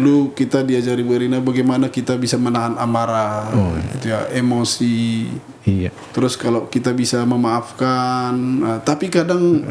dulu kita diajari Bu Erina bagaimana kita bisa menahan amarah, gitu ya, emosi. Iya. Terus kalau kita bisa memaafkan, tapi kadang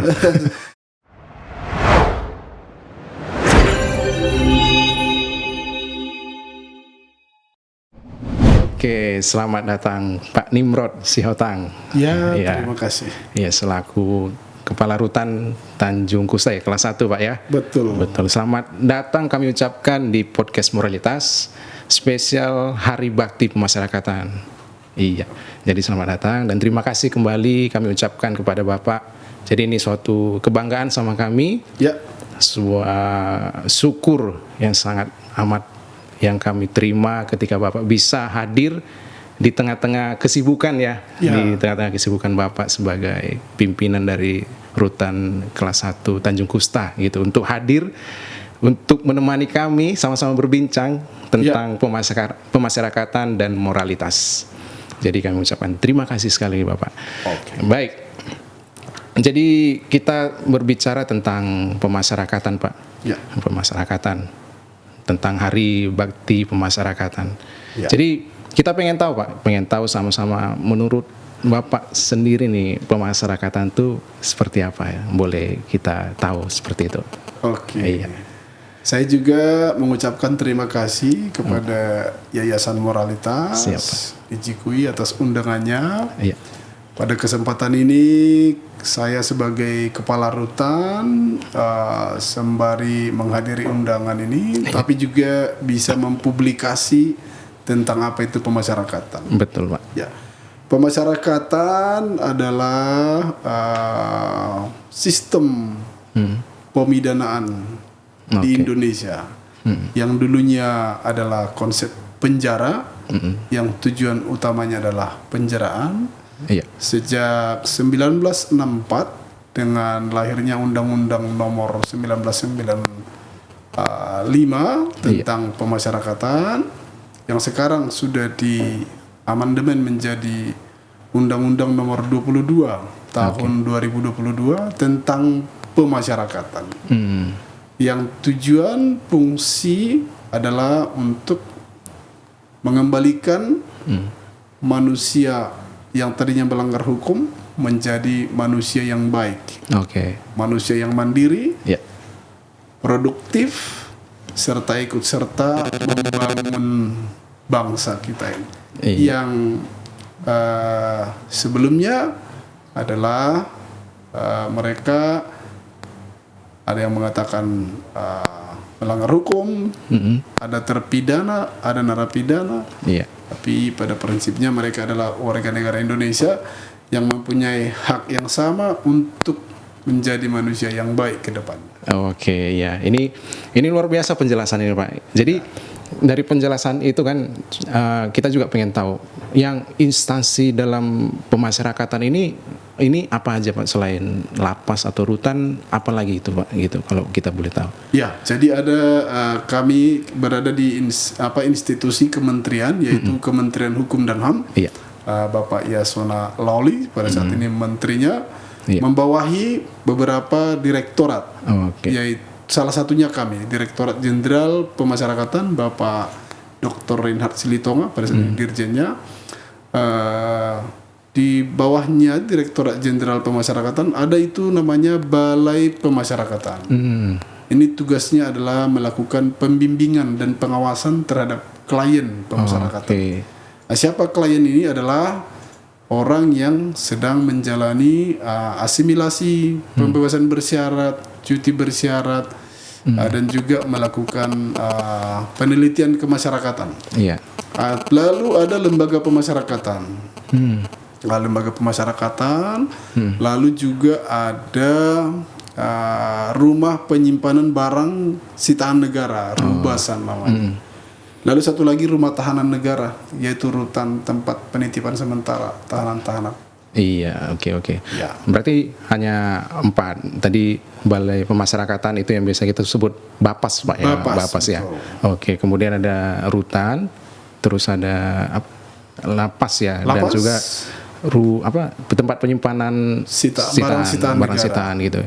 Oke, selamat datang Pak Nimrod Sihotang. ya, terima kasih. Ya, selaku Kepala Rutan Tanjung Kusai kelas 1 Pak ya. Betul. Betul. Selamat datang kami ucapkan di podcast Moralitas spesial Hari Bakti Pemasyarakatan. Iya. Jadi selamat datang dan terima kasih kembali kami ucapkan kepada Bapak. Jadi ini suatu kebanggaan sama kami. Ya. Sebuah syukur yang sangat amat yang kami terima ketika Bapak bisa hadir di tengah-tengah kesibukan ya. Di tengah-tengah kesibukan Bapak sebagai pimpinan dari Rutan kelas 1 Tanjung Kusta gitu, untuk hadir untuk menemani kami sama-sama berbincang tentang pemasyarakatan dan moralitas. Jadi kami ucapkan terima kasih sekali Bapak. Oke. Baik. Jadi kita berbicara tentang pemasyarakatan Pak. Ya. Pemasyarakatan. Tentang Hari Bakti Pemasyarakatan. Ya. Jadi kita pengen tahu Pak, pengen tahu sama-sama menurut Bapak sendiri nih pemasyarakatan itu seperti apa ya? Boleh kita tahu seperti itu. Oke. Iya. Saya juga mengucapkan terima kasih kepada Yayasan Moralitas Ijikui atas undangannya. Iya. Pada kesempatan ini saya sebagai kepala rutan sembari menghadiri undangan ini, tapi juga bisa mempublikasi tentang apa itu pemasyarakatan. Betul Pak. Ya, pemasyarakatan adalah sistem pemidanaan di Indonesia yang dulunya adalah konsep penjara, yang tujuan utamanya adalah penjaraan. Iya. Sejak 1964 dengan lahirnya Undang-Undang Nomor 1995 tentang pemasyarakatan, yang sekarang sudah diamandemen menjadi Undang-Undang Nomor 22 tahun 2022 tentang pemasyarakatan. Yang tujuan fungsi adalah untuk mengembalikan manusia yang tadinya melanggar hukum menjadi manusia yang baik. Manusia yang mandiri, produktif, serta ikut serta membangun bangsa kita ini. Yang sebelumnya adalah mereka ada yang mengatakan melanggar hukum, ada terpidana, ada narapidana. Tapi pada prinsipnya mereka adalah warga negara Indonesia yang mempunyai hak yang sama untuk menjadi manusia yang baik ke depan. Ya. Ini luar biasa penjelasan ini Pak. Jadi dari penjelasan itu kan kita juga pengen tahu yang instansi dalam pemasyarakatan ini apa aja Pak, selain lapas atau rutan, apalagi itu Pak gitu kalau kita boleh tahu. Ya, jadi ada kami berada di institusi kementerian, yaitu Kementerian Hukum dan HAM. Bapak Yasona Lawli pada saat ini menterinya, membawahi beberapa direktorat. Yaitu salah satunya kami, Direktorat Jenderal Pemasyarakatan, Bapak Dr. Reinhard Silitonga pada saat ini dirjennya. Di bawahnya Direktorat Jenderal Pemasyarakatan ada itu namanya Balai Pemasyarakatan. Ini tugasnya adalah melakukan pembimbingan dan pengawasan terhadap klien pemasyarakatan. Nah, siapa klien ini? Adalah orang yang sedang menjalani asimilasi, pembebasan bersyarat, cuti bersyarat, dan juga melakukan penelitian kemasyarakatan. Lalu ada lembaga pemasyarakatan. Lembaga pemasyarakatan, lalu juga ada rumah penyimpanan barang sitaan negara, rubasan namanya. Lalu satu lagi rumah tahanan negara, yaitu rutan tempat penitipan sementara tahanan-tahanan. Oke. Berarti hanya 4. Tadi Balai Pemasyarakatan itu yang biasa kita sebut Bapas Pak ya. Bapas ya. Kemudian ada rutan, terus ada lapas ya. Dan juga tempat penyimpanan barang sitaan gitu.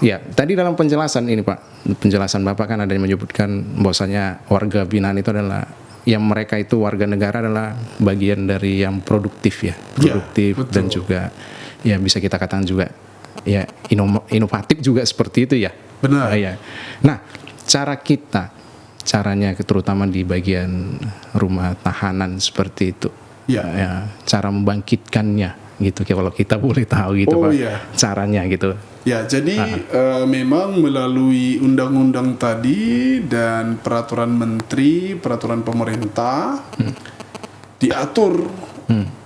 Ya, tadi dalam penjelasan ini Pak, penjelasan Bapak kan ada yang menyebutkan bahwasanya warga binaan itu adalah yang mereka itu warga negara adalah bagian dari yang produktif dan juga ya bisa kita katakan juga ya inovatif juga seperti itu ya. Benar. Ya. Nah, caranya terutama di bagian rumah tahanan seperti itu. Ya, cara membangkitkannya gitu kalau kita boleh tahu gitu Pak. Caranya gitu. Ya, jadi memang melalui undang-undang tadi dan peraturan menteri, peraturan pemerintah diatur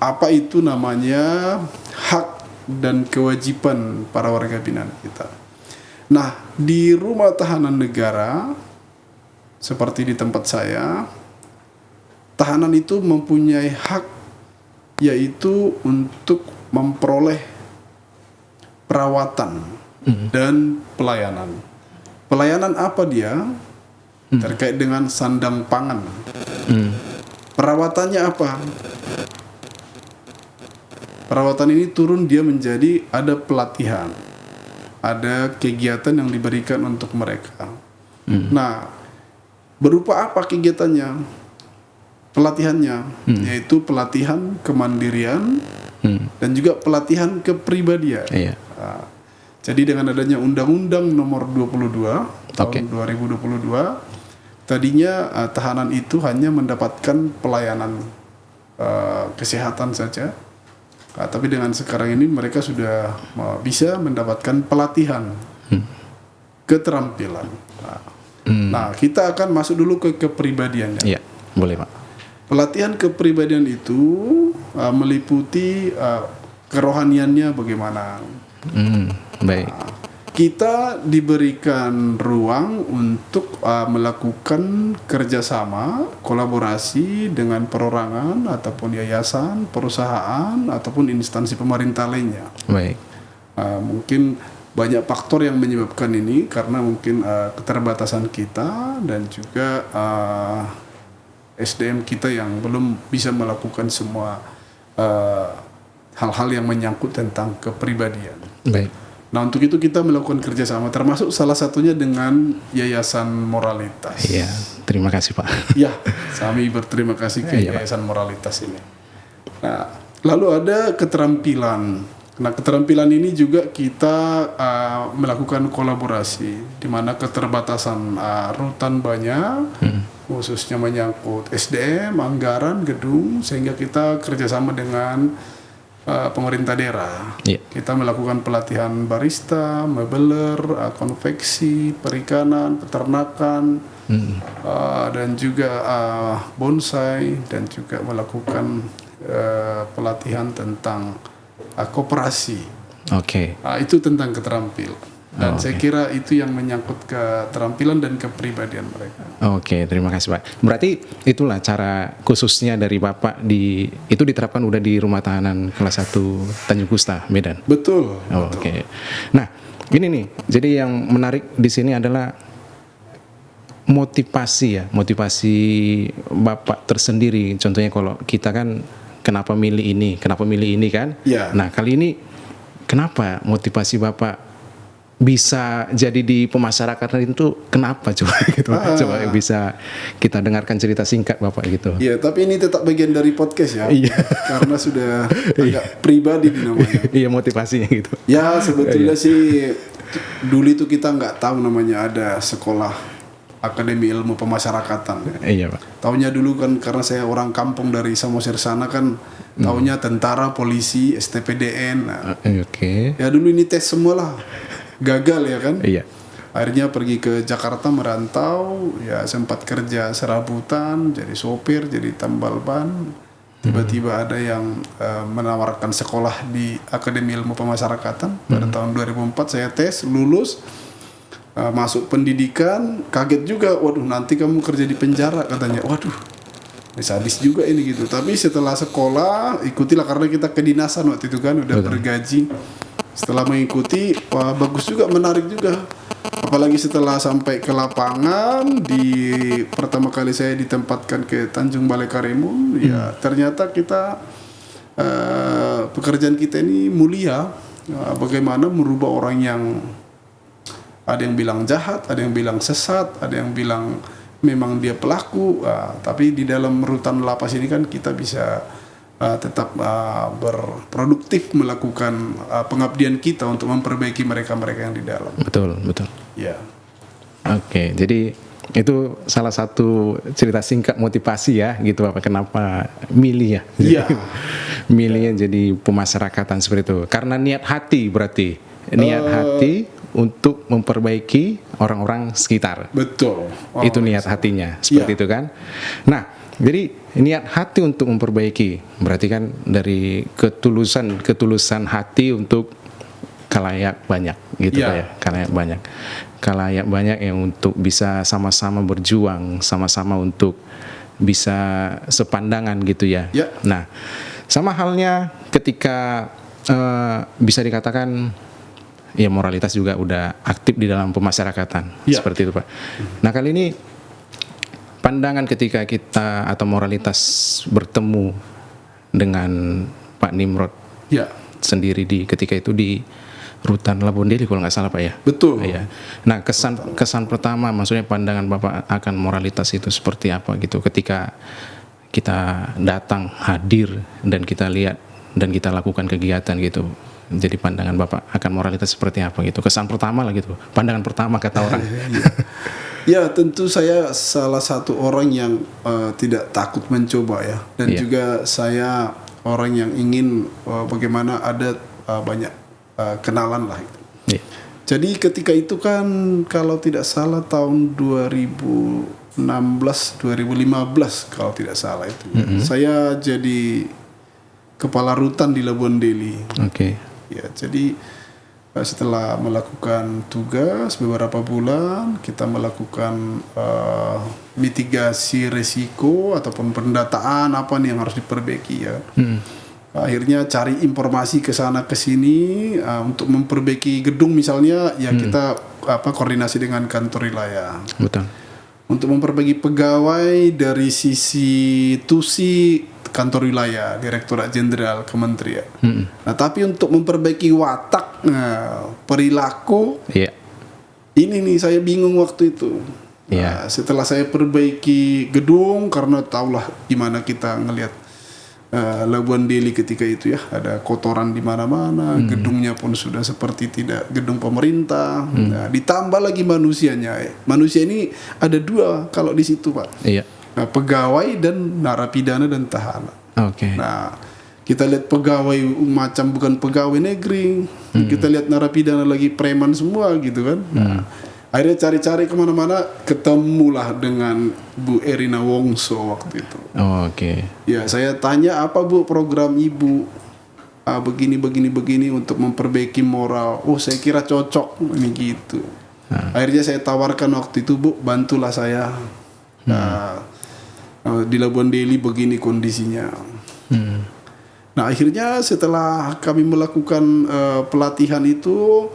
apa itu namanya hak dan kewajiban para warga binaan kita. Nah, di rumah tahanan negara seperti di tempat saya, tahanan itu mempunyai hak yaitu untuk memperoleh perawatan dan pelayanan. Pelayanan apa dia? Terkait dengan sandang pangan. Perawatannya apa? Perawatan ini turun dia menjadi ada pelatihan, ada kegiatan yang diberikan untuk mereka. Nah, berupa apa kegiatannya? Pelatihannya, yaitu pelatihan kemandirian dan juga pelatihan kepribadian. Nah, jadi dengan adanya Undang-Undang Nomor 22 tahun 2022, tadinya tahanan itu hanya mendapatkan pelayanan kesehatan saja. Tapi dengan sekarang ini mereka sudah bisa mendapatkan pelatihan keterampilan. Nah, kita akan masuk dulu ke kepribadiannya. Iya, boleh Pak. Pelatihan kepribadian itu meliputi kerohaniannya bagaimana. Baik. Kita diberikan ruang untuk melakukan kerjasama, kolaborasi dengan perorangan ataupun yayasan, perusahaan ataupun instansi pemerintah lainnya. Baik. Mungkin banyak faktor yang menyebabkan ini karena mungkin keterbatasan kita dan juga SDM kita yang belum bisa melakukan semua hal-hal yang menyangkut tentang kepribadian. Baik. Nah, untuk itu kita melakukan kerjasama, termasuk salah satunya dengan Yayasan Moralitas. Iya, terima kasih Pak. Ya, kami berterima kasih ke Yayasan Moralitas ini. Nah, lalu ada keterampilan. Nah, keterampilan ini juga kita melakukan kolaborasi, di mana keterbatasan rutan banyak, khususnya menyangkut SDM, anggaran, gedung, sehingga kita kerjasama dengan pemerintah daerah. Kita melakukan pelatihan barista, mebeler, konveksi, perikanan, peternakan, dan juga bonsai, dan juga melakukan pelatihan tentang koperasi. Itu tentang keterampilan. Dan saya kira itu yang menyangkut keterampilan dan kepribadian mereka. Terima kasih Pak. Berarti itulah cara khususnya dari Bapak itu diterapkan udah di rumah tahanan kelas 1 Tanjung Kusta, Medan. Betul. Nah, ini nih. Jadi yang menarik di sini adalah motivasi Bapak tersendiri. Contohnya kalau kita kan kenapa milih ini kan? Nah, kali ini kenapa motivasi Bapak bisa jadi di pemasarakatan itu kenapa coba gitu? Coba bisa kita dengarkan cerita singkat Bapak gitu. Iya, tapi ini tetap bagian dari podcast ya. Karena sudah agak pribadi namanya. Iya, motivasinya gitu. Ya, sebetulnya sih dulu itu kita nggak tahu namanya ada sekolah Akademi Ilmu Pemasyarakatan. Iya Pak. Taunya dulu kan karena saya orang kampung dari Samosir sana kan, taunya tentara, polisi, STPDN. Ya dulu ini tes semua lah. Gagal ya kan? Iya. Akhirnya pergi ke Jakarta merantau, ya sempat kerja serabutan, jadi sopir, jadi tambal ban. Tiba-tiba ada yang menawarkan sekolah di Akademi Ilmu Pemasyarakatan. Pada tahun 2004 saya tes, lulus, masuk pendidikan, kaget juga. Waduh, nanti kamu kerja di penjara katanya. Waduh, sadis juga ini gitu. Tapi setelah sekolah, ikutilah karena kita kedinasan waktu itu kan, udah bergaji. Setelah mengikuti, wah bagus juga, menarik juga. Apalagi setelah sampai ke lapangan, pertama kali saya ditempatkan ke Tanjung Balai Karimun, ya ternyata kita pekerjaan kita ini mulia. Bagaimana merubah orang yang ada yang bilang jahat, ada yang bilang sesat, ada yang bilang memang dia pelaku, tapi di dalam rutan lapas ini kan kita bisa tetap berproduktif melakukan pengabdian kita untuk memperbaiki mereka-mereka yang di dalam. Betul. Ya. Oke, jadi itu salah satu cerita singkat motivasi ya, gitu Bapak, kenapa milih ya? Iya. Milihnya jadi pemasyarakatan seperti itu. Karena niat hati berarti, niat hati untuk memperbaiki orang-orang sekitar. Betul. Itu niat hatinya, seperti itu kan. Nah, jadi niat hati untuk memperbaiki, berarti kan dari ketulusan hati untuk khalayak banyak, gitu Pak ya. Khalayak banyak yang untuk bisa sama-sama berjuang, sama-sama untuk bisa sepandangan gitu ya. Nah, sama halnya ketika bisa dikatakan ya moralitas juga udah aktif di dalam pemasyarakatan, seperti itu Pak. Nah, kali ini pandangan ketika kita atau moralitas bertemu dengan Pak Nimrod sendiri ketika itu di rutan Labuan Deli kalau nggak salah Pak ya. Betul. Ya. Nah, kesan pertama, maksudnya pandangan Bapak akan moralitas itu seperti apa gitu ketika kita datang, hadir, dan kita lihat dan kita lakukan kegiatan gitu. Jadi pandangan Bapak akan moralitas seperti apa gitu? Kesan pertama lah gitu. Pandangan pertama kata orang. Ya, tentu saya salah satu orang yang tidak takut mencoba ya. Dan juga saya orang yang ingin bagaimana ada banyak kenalan lah itu. Jadi ketika itu kan kalau tidak salah tahun 2016, 2015 kalau tidak salah itu. Saya jadi kepala rutan di Labuan Deli. Ya, jadi setelah melakukan tugas beberapa bulan, kita melakukan mitigasi risiko ataupun pendataan apa nih yang harus diperbaiki ya. Akhirnya cari informasi ke sana ke sini untuk memperbaiki gedung misalnya ya, kita koordinasi dengan kantor wilayah. Betul. Untuk memperbaiki pegawai dari sisi TUSI kantor wilayah, Direktorat Jenderal Kementerian. Nah, tapi untuk memperbaiki watak, perilaku, ini nih saya bingung waktu itu. Nah, setelah saya perbaiki gedung, karena tahulah gimana kita ngelihat Labuan Deli ketika itu ya, ada kotoran di mana-mana, gedungnya pun sudah seperti tidak gedung pemerintah. Nah, ditambah lagi manusianya. Manusia ini ada dua kalau di situ Pak. Nah, pegawai dan narapidana dan tahanan. Nah, kita lihat pegawai macam bukan pegawai negeri, kita lihat narapidana lagi preman semua gitu kan. Nah, akhirnya cari-cari kemana-mana, ketemulah dengan Bu Erina Wongso waktu itu. Ya, saya tanya apa Bu program Ibu? Begini untuk memperbaiki moral. Oh, saya kira cocok ini gitu. Akhirnya saya tawarkan waktu itu, Bu, bantulah saya. Di Labuan Deli begini kondisinya. Nah, akhirnya setelah kami melakukan pelatihan itu,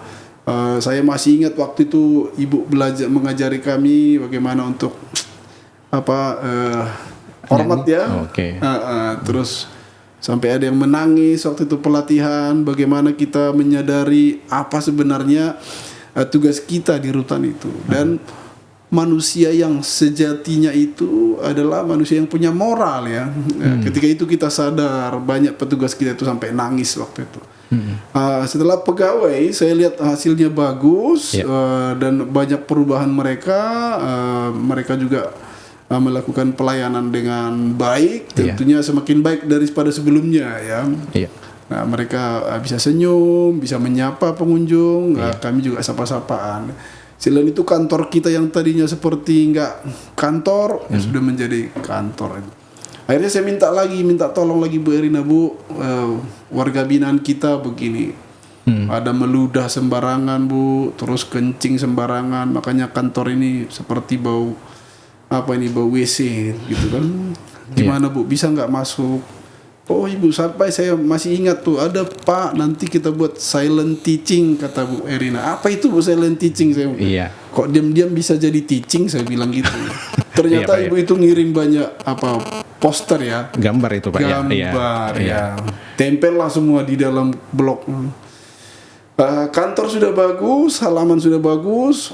saya masih ingat waktu itu Ibu belajar mengajari kami bagaimana untuk hormat ya. Terus sampai ada yang menangis waktu itu pelatihan, bagaimana kita menyadari apa sebenarnya tugas kita di rutan itu. Dan manusia yang sejatinya itu adalah manusia yang punya moral ya. Ketika itu kita sadar, banyak petugas kita itu sampai nangis waktu itu. Setelah pegawai, saya lihat hasilnya bagus, dan banyak perubahan mereka. Mereka juga melakukan pelayanan dengan baik, tentunya semakin baik daripada sebelumnya ya. Nah, mereka bisa senyum, bisa menyapa pengunjung. Kami juga sapa-sapaan. Selain itu kantor kita yang tadinya seperti nggak kantor, sudah menjadi kantor. Akhirnya saya minta tolong lagi Bu Erina, Bu, warga binaan kita begini, ada meludah sembarangan Bu, terus kencing sembarangan, makanya kantor ini seperti bau WC gitu kan. Gimana Bu, bisa nggak masuk? Oh Ibu, sampai saya masih ingat tuh, ada Pak, nanti kita buat silent teaching, kata Bu Erina. Apa itu Bu silent teaching? Saya kok diam-diam bisa jadi teaching, saya bilang gitu. Ternyata Ibu itu ngirim banyak poster ya. Gambar itu Pak. Gambar ya. Tempel lah semua di dalam blok. Kantor sudah bagus, halaman sudah bagus.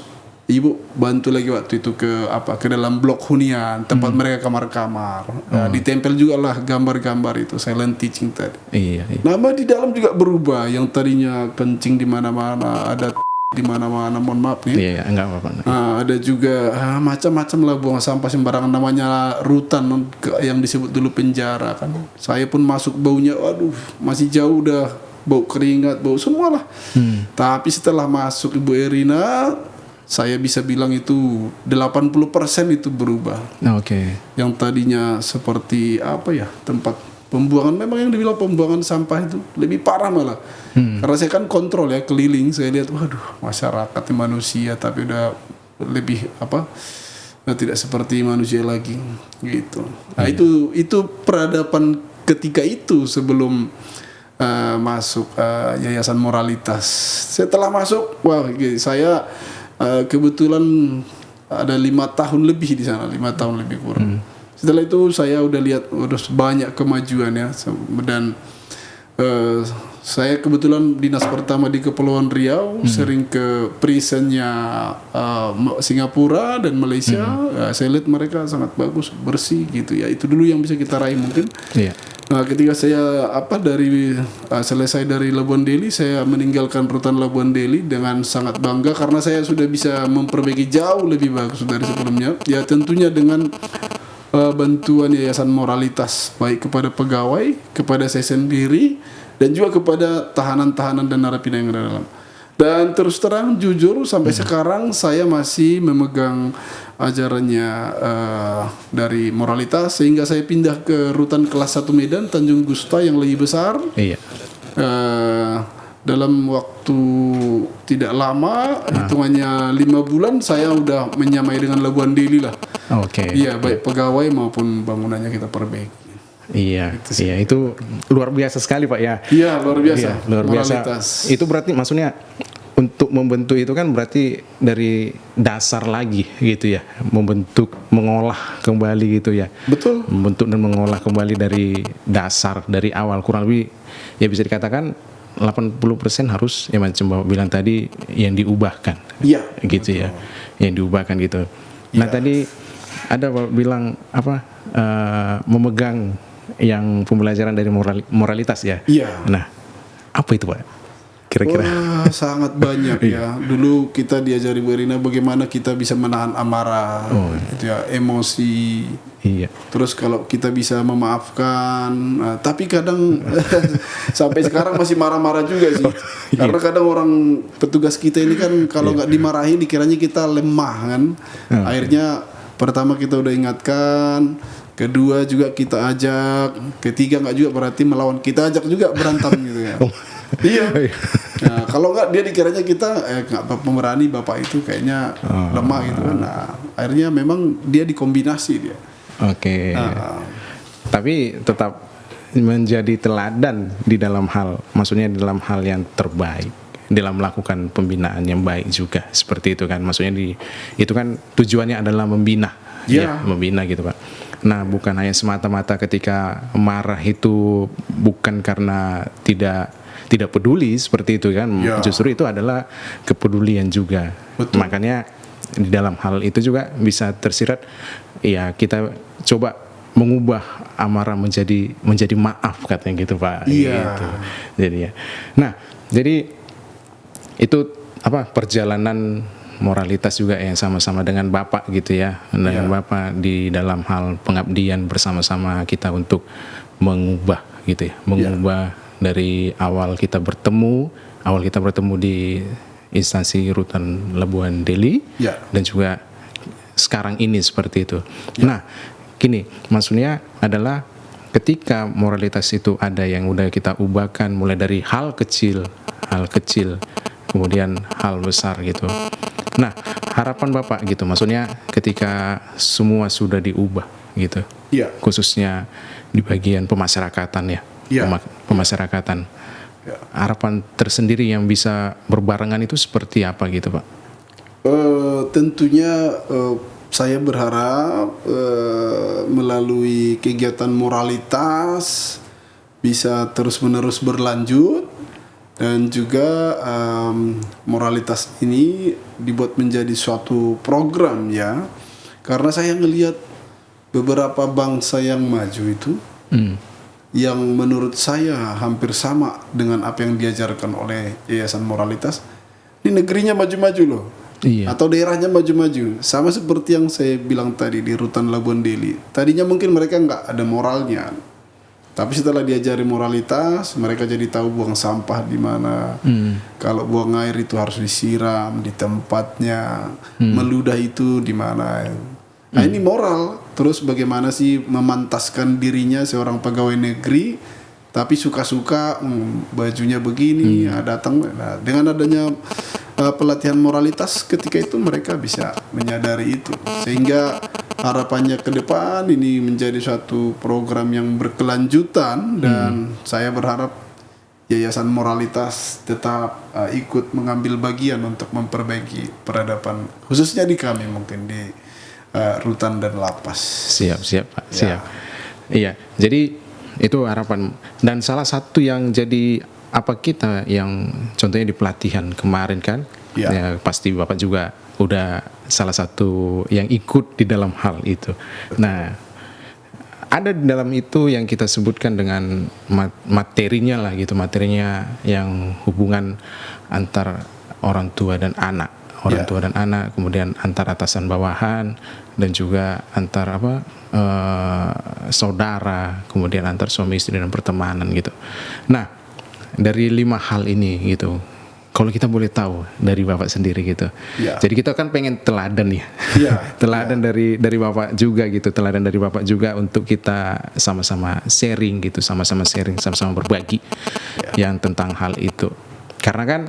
Ibu bantu lagi waktu itu ke dalam blok hunian tempat mereka kamar-kamar. Ditempel juga lah gambar-gambar itu silent teaching tadi. Iya. Nama di dalam juga berubah. Yang tadinya kencing di mana-mana, ada di mana-mana, mohon maaf nih. Iya, enggak apa-apa. Ada juga macam-macam lah buang sampah sembarangan, namanya rutan yang disebut dulu penjara kan. Saya pun masuk baunya, waduh, masih jauh udah bau keringat, bau semua lah. Tapi setelah masuk Ibu Erina, saya bisa bilang itu 80% itu berubah. Oke. Yang tadinya seperti tempat pembuangan, memang yang dibilang pembuangan sampah itu lebih parah malah. Karena saya kan kontrol ya keliling, saya lihat waduh masyarakat manusia tapi udah lebih tidak seperti manusia lagi gitu. Nah itu peradaban ketika itu sebelum masuk Yayasan Moralitas. Setelah masuk, saya kebetulan ada 5 tahun lebih di sana, 5 tahun lebih kurang. Setelah itu saya udah lihat udah banyak kemajuan ya, dan saya kebetulan dinas pertama di Kepulauan Riau, sering ke prisonnya Singapura dan Malaysia. Saya lihat mereka sangat bagus, bersih gitu ya. Itu dulu yang bisa kita raih mungkin. Iya. Nah, ketika saya selesai dari Labuan Deli, saya meninggalkan rutan Labuan Deli dengan sangat bangga karena saya sudah bisa memperbaiki jauh lebih bagus dari sebelumnya. Ya tentunya dengan bantuan Yayasan Moralitas, baik kepada pegawai, kepada saya sendiri, dan juga kepada tahanan-tahanan dan narapidana yang ada dalam. Dan terus terang jujur sampai sekarang saya masih memegang ajarannya dari Moralitas, sehingga saya pindah ke rutan kelas 1 Medan Tanjung Gusta yang lebih besar. Iya. Dalam waktu tidak lama, hitungannya 5 bulan, saya udah menyamai dengan Labuan Deli lah. Oke. Iya, baik pegawai maupun bangunannya kita perbaiki. Iya, itu luar biasa sekali Pak ya. Iya, luar biasa. Iya, luar biasa. Itu berarti maksudnya untuk membentuk itu kan berarti dari dasar lagi gitu ya, membentuk, mengolah kembali gitu ya. Betul. Membentuk dan mengolah kembali dari dasar, dari awal, kurang lebih ya bisa dikatakan 80% harus ya macam Bapak bilang tadi yang diubahkan. Iya. Gitu betul. Ya, yang diubahkan gitu. Nah tadi ada Bapak bilang memegang yang pembelajaran dari moralitas ya. Iya. Nah, apa itu Pak? Kira-kira? Wah, sangat banyak ya. Dulu kita diajari Bu Erina bagaimana kita bisa menahan amarah, emosi. Iya. Terus kalau kita bisa memaafkan, tapi kadang sampai sekarang masih marah-marah juga sih. Karena kadang orang petugas kita ini kan kalau nggak dimarahin dikiranya kita lemah kan. Akhirnya pertama kita udah ingatkan, kedua juga kita ajak, ketiga nggak juga berarti melawan, kita ajak juga berantem gitu ya. Iya. Nah, kalau nggak dia dikiranya kita nggak pemberani bapak itu kayaknya lemah gitu kan. Nah, akhirnya memang dia dikombinasi dia. Oke. Tapi tetap menjadi teladan di dalam hal, maksudnya dalam hal yang terbaik, dalam melakukan pembinaan yang baik juga seperti itu kan. Maksudnya itu kan tujuannya adalah membina, ya membina gitu Pak. Nah, bukan hanya semata-mata ketika marah itu bukan karena tidak peduli seperti itu kan. Justru itu adalah kepedulian juga. Betul. Makanya di dalam hal itu juga bisa tersirat ya kita coba mengubah amarah menjadi maaf katanya gitu Pak. Iya. Gitu. Jadi ya. Nah, jadi itu perjalanan moralitas juga yang sama-sama dengan Bapak gitu ya, dengan Bapak di dalam hal pengabdian bersama-sama kita untuk mengubah gitu ya, mengubah dari awal kita bertemu di instansi rutan Labuan Deli dan juga sekarang ini seperti itu. Nah, gini, maksudnya adalah ketika moralitas itu ada yang udah kita ubahkan mulai dari hal kecil, kemudian hal besar gitu. Nah, harapan Bapak gitu, maksudnya ketika semua sudah diubah gitu, khususnya di bagian pemasyarakatan pemasyarakatan, harapan tersendiri yang bisa berbarengan itu seperti apa gitu Pak? Tentunya saya berharap melalui kegiatan moralitas bisa terus-menerus berlanjut, dan juga moralitas ini dibuat menjadi suatu program ya, karena saya ngelihat beberapa bangsa yang maju itu yang menurut saya hampir sama dengan apa yang diajarkan oleh Yayasan Moralitas, ini negerinya maju-maju loh. Iya. Atau daerahnya maju-maju, sama seperti yang saya bilang tadi di Rutan Labuan Deli. Tadinya mungkin mereka nggak ada moralnya, tapi setelah diajari moralitas, mereka jadi tahu buang sampah di mana. Kalau buang air itu harus disiram di tempatnya, meludah itu di mana. Nah ini moral. Terus bagaimana sih memantaskan dirinya seorang pegawai negeri, tapi suka-suka bajunya begini, datang. Nah, dengan adanya pelatihan moralitas ketika itu mereka bisa menyadari itu, sehingga harapannya ke depan ini menjadi suatu program yang berkelanjutan, dan saya berharap Yayasan Moralitas tetap ikut mengambil bagian untuk memperbaiki peradaban, khususnya di kami mungkin di rutan dan lapas. Siap Pak, siap. Iya, jadi itu harapan, dan salah satu yang jadi apa kita yang contohnya di pelatihan kemarin kan, ya pasti Bapak juga udah salah satu yang ikut di dalam hal itu. Nah, ada di dalam itu yang kita sebutkan dengan materinya lah gitu, materinya yang hubungan antar orang tua dan anak, tua dan anak, kemudian antar atasan bawahan, dan juga antar saudara, kemudian antar suami istri dan pertemanan gitu. Nah, dari 5 hal ini gitu, kalau kita boleh tahu dari Bapak sendiri gitu. Jadi kita kan pengen teladan ya. Teladan dari Bapak juga gitu, teladan dari Bapak juga untuk kita sama-sama sharing gitu, sama-sama sharing, sama-sama berbagi yang tentang hal itu. Karena kan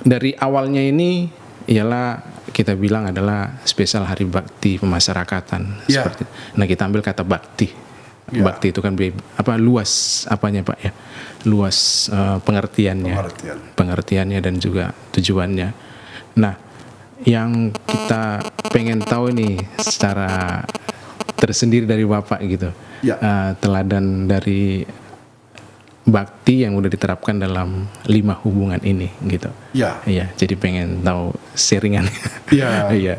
dari awalnya ini ialah kita bilang adalah spesial hari bakti pemasyarakatan seperti. Nah, kita ambil kata bakti. Bakti itu kan luas apanya Pak ya, luas pengertiannya dan juga tujuannya. Nah, yang kita pengen tahu nih secara tersendiri dari Bapak gitu, teladan dari bakti yang udah diterapkan dalam 5 hubungan ini gitu. Iya, jadi pengen tahu sharingan. Iya.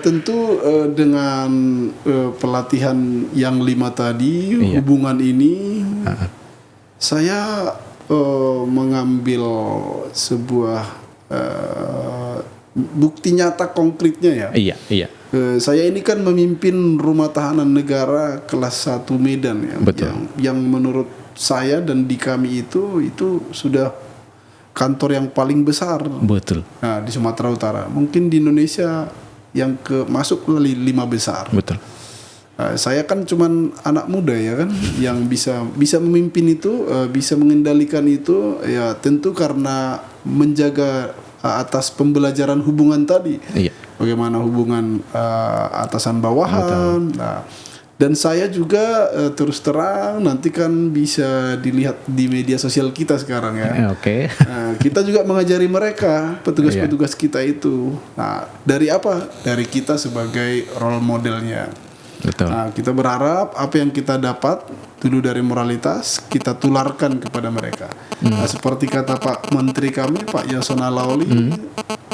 Tentu dengan pelatihan yang 5 tadi, hubungan ini, saya mengambil sebuah bukti nyata konkretnya ya. Iya. Saya ini kan memimpin rumah tahanan negara kelas 1 Medan ya. Betul. Yang menurut saya dan di kami itu sudah kantor yang paling besar. Betul. Nah, di Sumatera Utara. Mungkin di Indonesia yang masuk 5 besar. Betul. Saya kan cuman anak muda ya kan, yang bisa memimpin itu, bisa mengendalikan itu ya, tentu karena menjaga atas pembelajaran hubungan tadi. Bagaimana hubungan atasan bawahan. Nah, dan saya juga terus terang nanti kan bisa dilihat di media sosial kita sekarang ya. Kita juga mengajari mereka, petugas-petugas kita itu. Nah, dari apa? Dari kita sebagai role modelnya. Betul. Nah, kita berharap apa yang kita dapat dulu dari moralitas kita tularkan kepada mereka. Nah, seperti kata Pak Menteri kami, Pak Yasona Lawli,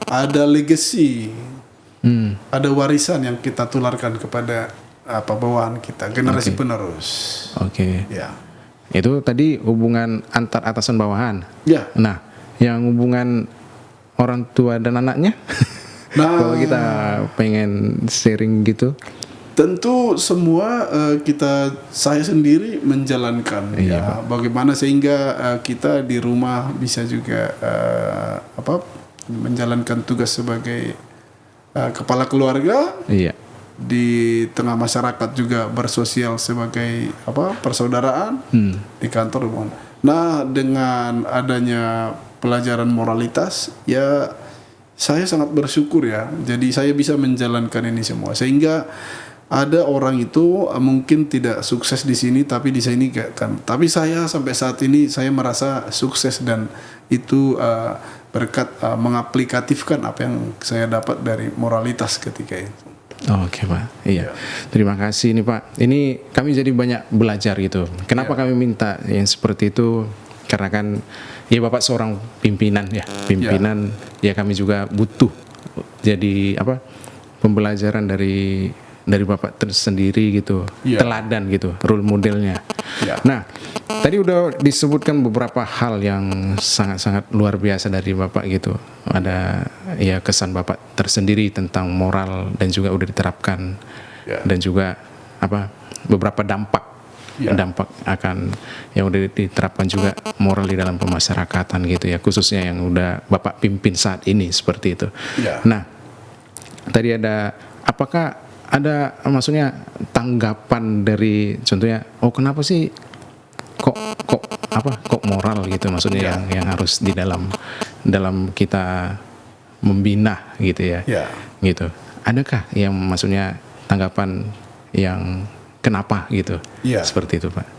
ada legacy, ada warisan yang kita tularkan kepada bawahan kita, generasi penerus. Ya. Itu tadi hubungan antar atasan bawahan. Nah, yang hubungan orang tua dan anaknya, kalau kita pengen sharing gitu, tentu semua saya sendiri menjalankan bagaimana sehingga kita di rumah bisa juga menjalankan tugas sebagai kepala keluarga. Di tengah masyarakat juga bersosial sebagai persaudaraan di kantor. Nah, dengan adanya pelajaran moralitas ya, saya sangat bersyukur ya. Jadi saya bisa menjalankan ini semua, sehingga ada orang itu mungkin tidak sukses di sini, tapi di sini kan. Tapi saya sampai saat ini saya merasa sukses, dan itu berkat mengaplikatifkan apa yang saya dapat dari moralitas ketika itu. Oke Pak, iya. Terima kasih nih Pak. Ini kami jadi banyak belajar gitu. Kenapa kami minta yang seperti itu? Karena kan ya Bapak seorang pimpinan ya, ya kami juga butuh jadi pembelajaran dari Bapak tersendiri gitu, teladan gitu, role modelnya. Nah, tadi udah disebutkan beberapa hal yang sangat-sangat luar biasa dari Bapak gitu. Ada ya kesan Bapak tersendiri tentang moral dan juga udah diterapkan, dan juga beberapa dampak akan yang udah diterapkan juga moral di dalam pemasyarakatan gitu ya, khususnya yang udah Bapak pimpin saat ini seperti itu. Nah, tadi apakah ada maksudnya tanggapan dari contohnya, kenapa sih kok moral gitu, maksudnya yang harus di dalam kita membina gitu ya, gitu. Adakah yang maksudnya tanggapan yang kenapa gitu, seperti itu Pak?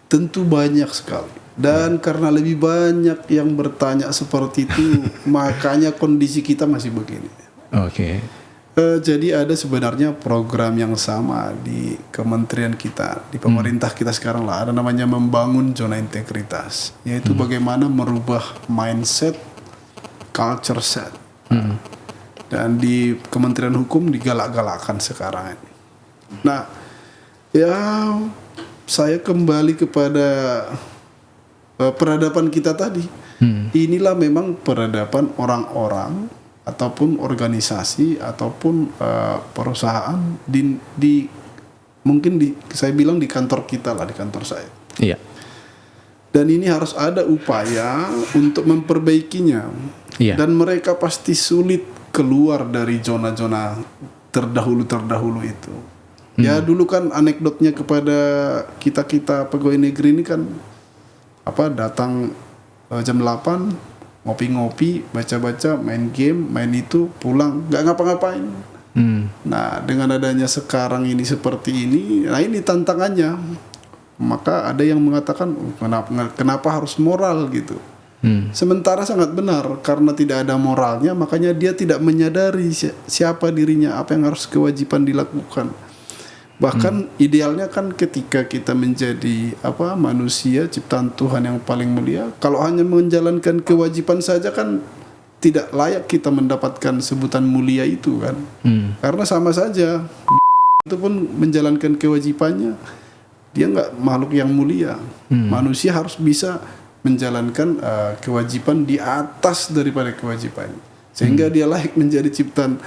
Tentu banyak sekali, dan karena lebih banyak yang bertanya seperti itu, makanya kondisi kita masih begini. Jadi ada sebenarnya program yang sama di kementerian kita, di pemerintah kita sekarang lah, ada namanya membangun zona integritas, yaitu bagaimana merubah mindset, culture set. Dan di Kementerian Hukum digalak-galakan sekarang ini. Nah, saya kembali kepada peradaban kita tadi. Inilah memang peradaban orang-orang ataupun organisasi ataupun perusahaan mungkin saya bilang di kantor kita lah, di kantor saya. Dan ini harus ada upaya untuk memperbaikinya. Dan mereka pasti sulit keluar dari zona-zona terdahulu itu. Ya dulu kan anekdotnya kepada kita pegawai negeri ini kan datang jam 8 ngopi-ngopi, baca-baca, main game, main itu, pulang, nggak ngapa-ngapain. Nah, dengan adanya sekarang ini seperti ini, nah ini tantangannya. Maka ada yang mengatakan, kenapa harus moral gitu. Sementara sangat benar, karena tidak ada moralnya, makanya dia tidak menyadari siapa dirinya, apa yang harus kewajiban dilakukan. Bahkan idealnya kan ketika kita menjadi manusia ciptaan Tuhan yang paling mulia, kalau hanya menjalankan kewajiban saja kan tidak layak kita mendapatkan sebutan mulia itu kan. Karena sama saja itu pun menjalankan kewajibannya, dia nggak makhluk yang mulia. Manusia harus bisa menjalankan kewajiban di atas daripada kewajibannya, sehingga dia layak menjadi ciptaan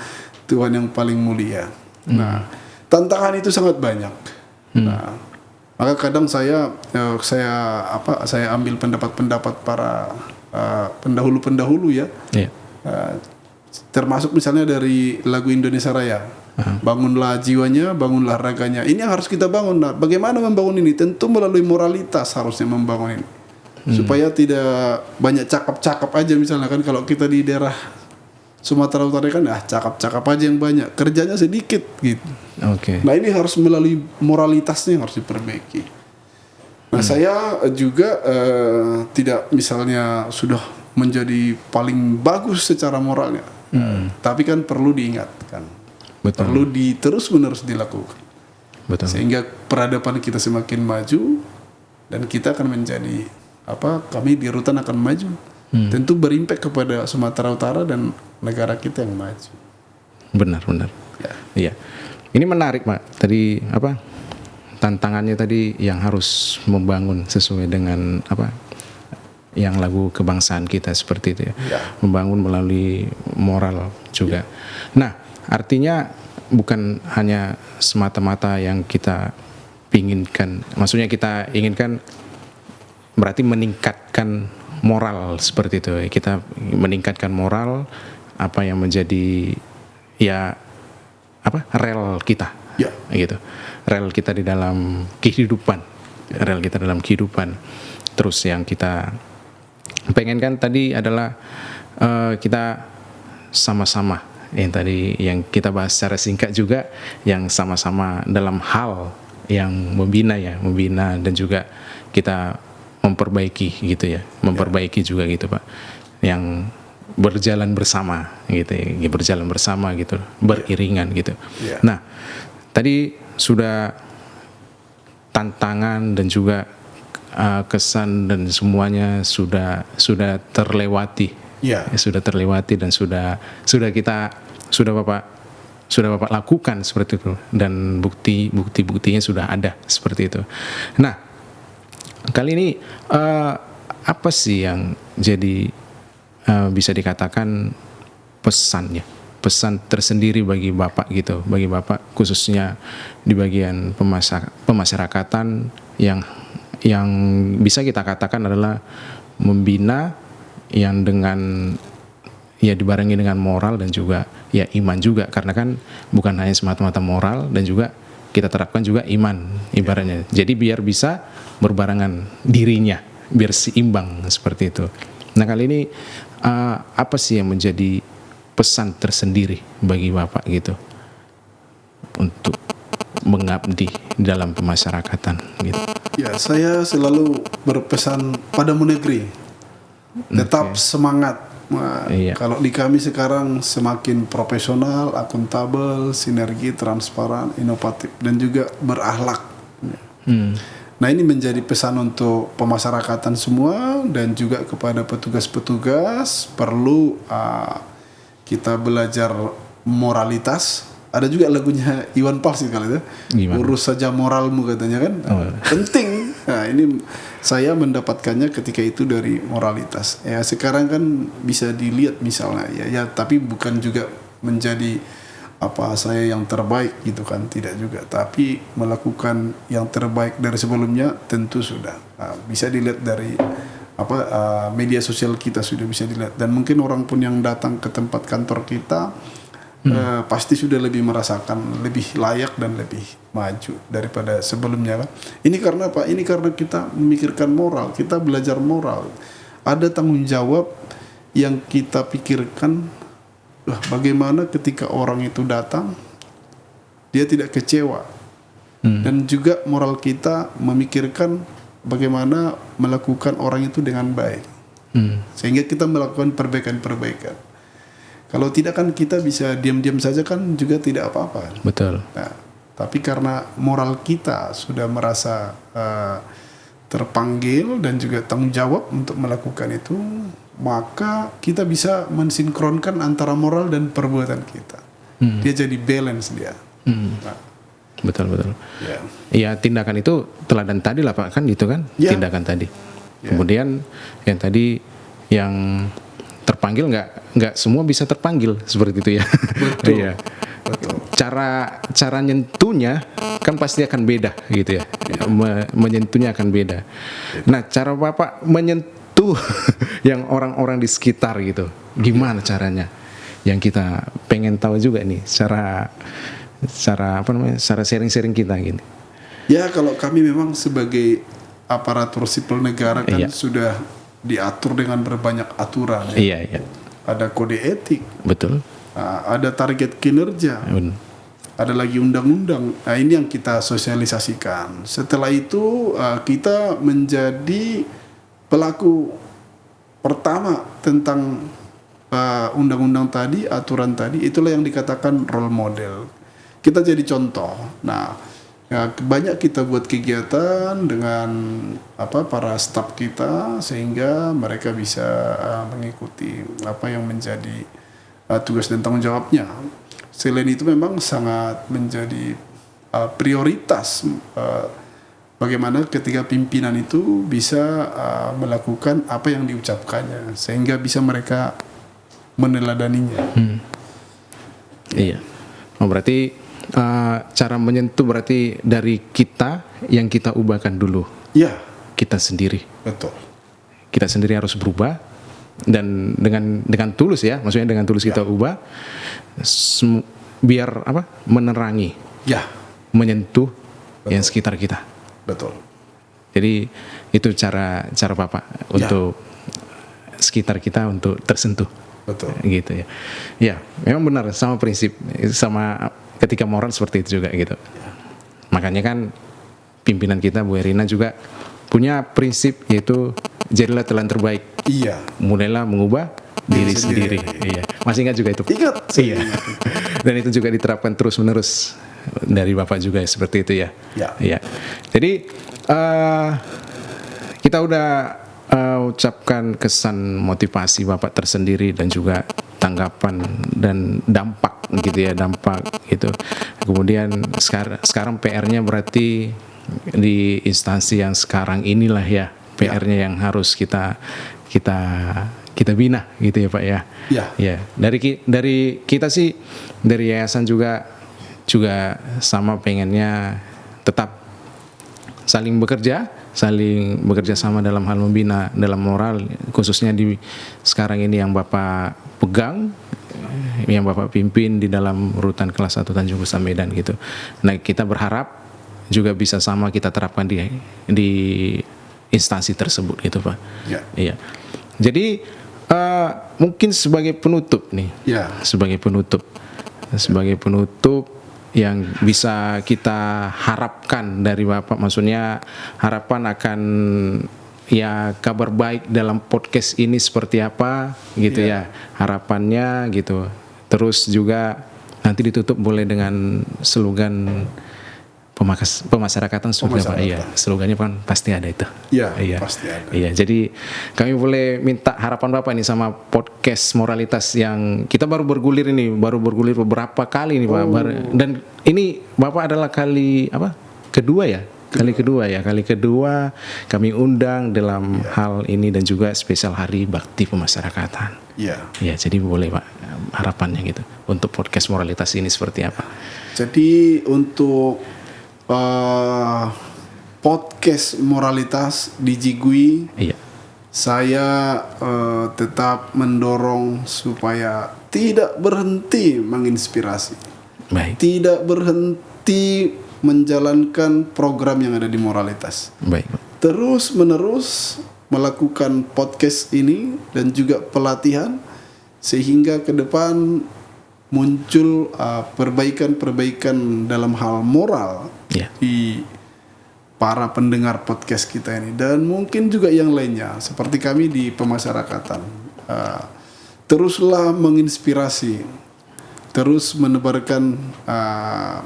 Tuhan yang paling mulia. Nah, tantangan itu sangat banyak. Nah, maka kadang saya ambil pendapat para pendahulu ya. Termasuk misalnya dari lagu Indonesia Raya. Bangunlah jiwanya, bangunlah raganya. Ini yang harus kita bangun. Nah, bagaimana membangun ini? Tentu melalui moralitas harusnya membangun ini. Supaya tidak banyak cakap-cakap aja, misalnya kan kalau kita di daerah Sumatera Utara kan cakap-cakap aja yang banyak, kerjanya sedikit gitu. Nah, ini harus melalui moralitasnya yang harus diperbaiki. Nah, saya juga tidak misalnya sudah menjadi paling bagus secara moralnya, tapi kan perlu diingatkan, perlu terus-menerus dilakukan, sehingga peradaban kita semakin maju dan kita akan menjadi kami di Rutan akan maju. Tentu berimpact kepada Sumatera Utara dan negara kita yang maju. Benar. Iya. Ini menarik Pak. Tadi tantangannya tadi yang harus membangun sesuai dengan yang lagu kebangsaan kita seperti itu ya. Membangun melalui moral juga. Nah, artinya bukan hanya semata-mata yang kita inginkan. Maksudnya kita inginkan berarti meningkatkan moral seperti itu. Kita meningkatkan moral apa yang menjadi rel kita. Gitu. Rel kita di dalam kehidupan. Terus yang kita pengen kan tadi adalah kita sama-sama yang tadi yang kita bahas secara singkat juga, yang sama-sama dalam hal yang membina dan juga kita memperbaiki gitu ya, memperbaiki juga gitu Pak, yang berjalan bersama gitu ya, berjalan bersama gitu, beriringan gitu. Nah, tadi sudah tantangan dan juga kesan dan semuanya sudah terlewati. Sudah terlewati dan sudah Bapak lakukan seperti itu, dan buktinya sudah ada seperti itu. Nah, kali ini apa sih yang jadi bisa dikatakan pesan tersendiri bagi Bapak gitu, bagi Bapak khususnya di bagian pemasyarakatan yang bisa kita katakan adalah membina yang dengan dibarengi dengan moral dan juga iman juga, karena kan bukan hanya semata-mata moral, dan juga kita terapkan juga iman ibaratnya. Jadi biar bisa berbarengan dirinya, biar seimbang seperti itu. Nah, kali ini apa sih yang menjadi pesan tersendiri bagi Bapak gitu untuk mengabdi dalam pemasyarakatan gitu? Ya, saya selalu berpesan padamu negeri, tetap semangat. Kalau di kami sekarang semakin profesional, akuntabel, sinergi, transparan, inovatif, dan juga berakhlak. Nah, ini menjadi pesan untuk pemasyarakatan semua, dan juga kepada petugas-petugas perlu kita belajar moralitas. Ada juga lagunya Iwan Fals kali itu, urus saja moralmu katanya kan. Penting. Nah, ini saya mendapatkannya ketika itu dari moralitas. Ya, sekarang kan bisa dilihat misalnya ya tapi bukan juga menjadi saya yang terbaik gitu kan, tidak juga, tapi melakukan yang terbaik dari sebelumnya tentu sudah. Bisa dilihat dari media sosial kita sudah bisa dilihat, dan mungkin orang pun yang datang ke tempat kantor kita pasti sudah lebih merasakan lebih layak dan lebih maju daripada sebelumnya kan. Ini karena apa? Ini karena kita memikirkan moral, kita belajar moral. Ada tanggung jawab yang kita pikirkan, bagaimana ketika orang itu datang dia tidak kecewa. Dan juga moral kita memikirkan bagaimana melakukan orang itu dengan baik. Sehingga kita melakukan perbaikan-perbaikan. Kalau tidak kan kita bisa diam-diam saja kan juga tidak apa-apa. Betul. Nah, tapi karena moral kita sudah merasa terpanggil dan juga tanggung jawab untuk melakukan itu, maka kita bisa mensinkronkan antara moral dan perbuatan kita. Dia jadi balance dia. Nah, betul. Ya, tindakan itu teladan tadi lah Pak, kan gitu kan? Tindakan tadi. Kemudian yang tadi yang terpanggil nggak semua bisa terpanggil seperti itu ya. Betul. Iya. Betul. Cara nyentuhnya kan pasti akan beda gitu ya. Menyentuhnya akan beda. Nah, cara Bapak menyentuh yang orang-orang di sekitar gitu, gimana caranya? Yang kita pengen tahu juga nih, cara sharing-sharing kita gini. Ya, kalau kami memang sebagai aparatur sipil negara kan sudah diatur dengan berbanyak aturan. Iya. Ada kode etik. Betul. Ada target kinerja. Ada lagi undang-undang. Nah, ini yang kita sosialisasikan. Setelah itu kita menjadi pelaku pertama tentang undang-undang tadi, aturan tadi. Itulah yang dikatakan role model. Kita jadi contoh. Nah, banyak kita buat kegiatan dengan para staf kita sehingga mereka bisa mengikuti apa yang menjadi tugas dan tanggung jawabnya. Selain itu memang sangat menjadi prioritas bagaimana ketika pimpinan itu bisa melakukan apa yang diucapkannya sehingga bisa mereka meneladaninya. Iya. Berarti cara menyentuh berarti dari kita yang kita ubahkan dulu. Ya. Kita sendiri. Betul. Kita sendiri harus berubah, dan dengan tulus ya, maksudnya dengan tulus kita ubah, biar menerangi. Ya. Menyentuh yang sekitar kita. Betul. Jadi itu cara Bapak untuk sekitar kita untuk tersentuh. Betul. Gitu ya. Ya, memang benar, sama prinsip, sama ketika moral seperti itu juga gitu. Makanya kan pimpinan kita Bu Erina juga punya prinsip, yaitu jadilah teladan terbaik. Iya. Mulailah mengubah diri sendiri. Iya. Masih ingat juga itu? Ingat. Iya. Dan itu juga diterapkan terus-menerus dari Bapak juga seperti itu ya. Ya. Iya. Jadi kita udah ucapkan kesan motivasi Bapak tersendiri dan juga tanggapan dan dampak gitu ya, gitu. Kemudian sekarang PR-nya berarti di instansi yang sekarang inilah ya, PR-nya yang harus kita bina gitu ya Pak ya. Ya. Ya, dari kita sih, dari yayasan juga sama pengennya tetap saling bekerja sama dalam hal membina dalam moral, khususnya di sekarang ini yang Bapak pegang, yang Bapak pimpin di dalam rutan kelas 1 Tanjung Gusta Medan gitu. Nah, kita berharap juga bisa sama kita terapkan di instansi tersebut gitu Pak. Ya. Iya. Jadi mungkin sebagai penutup nih, sebagai penutup yang bisa kita harapkan dari Bapak, maksudnya harapan akan ya kabar baik dalam podcast ini seperti apa gitu ya, harapannya gitu. Terus juga nanti ditutup boleh dengan slogan pemasyarakatan seperti apa? Iya, slogannya kan pasti ada itu. Iya, pasti ada. Iya, jadi kami boleh minta harapan Bapak ini sama podcast Moralitas yang kita baru bergulir beberapa kali nih Pak. Dan ini Bapak adalah kali kedua kami undang dalam hal ini, dan juga spesial Hari Bakti Pemasyarakatan. Iya. Iya, jadi boleh Pak harapannya gitu untuk podcast Moralitas ini seperti apa? Jadi untuk podcast Moralitas di Jigui, saya tetap mendorong supaya tidak berhenti menginspirasi, tidak berhenti menjalankan program yang ada di Moralitas. Terus menerus melakukan podcast ini dan juga pelatihan, sehingga ke depan muncul perbaikan-perbaikan dalam hal moral di para pendengar podcast kita ini, dan mungkin juga yang lainnya seperti kami di pemasyarakatan. Teruslah menginspirasi, terus menebarkan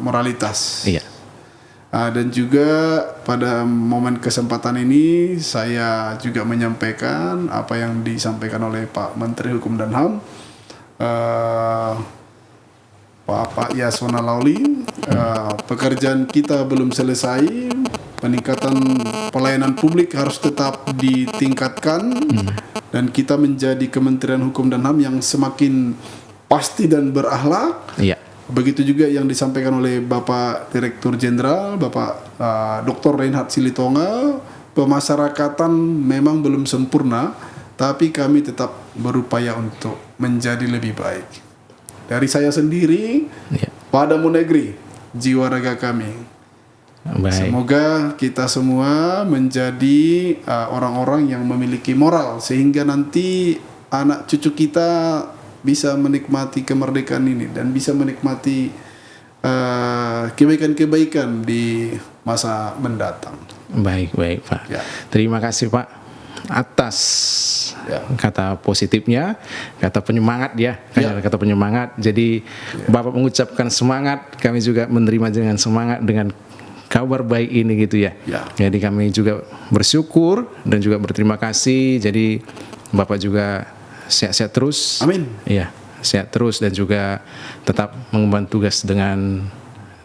moralitas. Dan juga pada momen kesempatan ini saya juga menyampaikan apa yang disampaikan oleh Pak Menteri Hukum dan HAM, Pak Yasona Lawli. Pekerjaan kita belum selesai, peningkatan pelayanan publik harus tetap ditingkatkan, dan kita menjadi Kementerian Hukum dan HAM yang semakin pasti dan berakhlak. Begitu juga yang disampaikan oleh Bapak Direktur Jenderal, Bapak Dr. Reinhard Silitonga. Pemasyarakatan memang belum sempurna, tapi kami tetap berupaya untuk menjadi lebih baik. Dari saya sendiri, padamu negeri, jiwa raga kami. Semoga kita semua menjadi orang-orang yang memiliki moral, sehingga nanti anak cucu kita bisa menikmati kemerdekaan ini dan bisa menikmati kebaikan-kebaikan di masa mendatang. Baik Pak. Terima kasih Pak atas kata positifnya, kata penyemangat kata penyemangat. Jadi Bapak mengucapkan semangat, kami juga menerima dengan semangat dengan kabar baik ini gitu ya. Jadi kami juga bersyukur dan juga berterima kasih. Jadi Bapak juga sehat-sehat terus. Amin. Iya, sehat terus dan juga tetap mengemban tugas dengan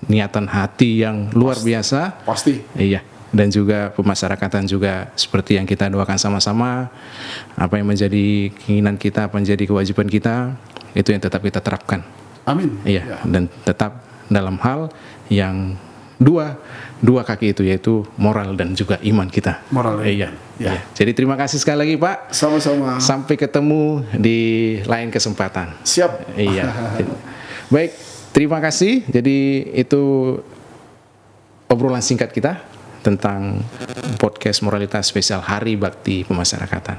niatan hati yang luar biasa. Pasti. Iya. Dan juga pemasyarakatan juga seperti yang kita doakan sama-sama, apa yang menjadi keinginan kita, apa yang menjadi kewajiban kita, itu yang tetap kita terapkan. Amin. Iya. Dan tetap dalam hal yang dua kaki itu, yaitu moral dan juga iman kita. Moral. Iya. Jadi terima kasih sekali lagi Pak. Sama-sama. Sampai ketemu di lain kesempatan. Siap. Iya. Baik, terima kasih. Jadi itu obrolan singkat kita tentang podcast Moralitas spesial Hari Bakti Pemasyarakatan.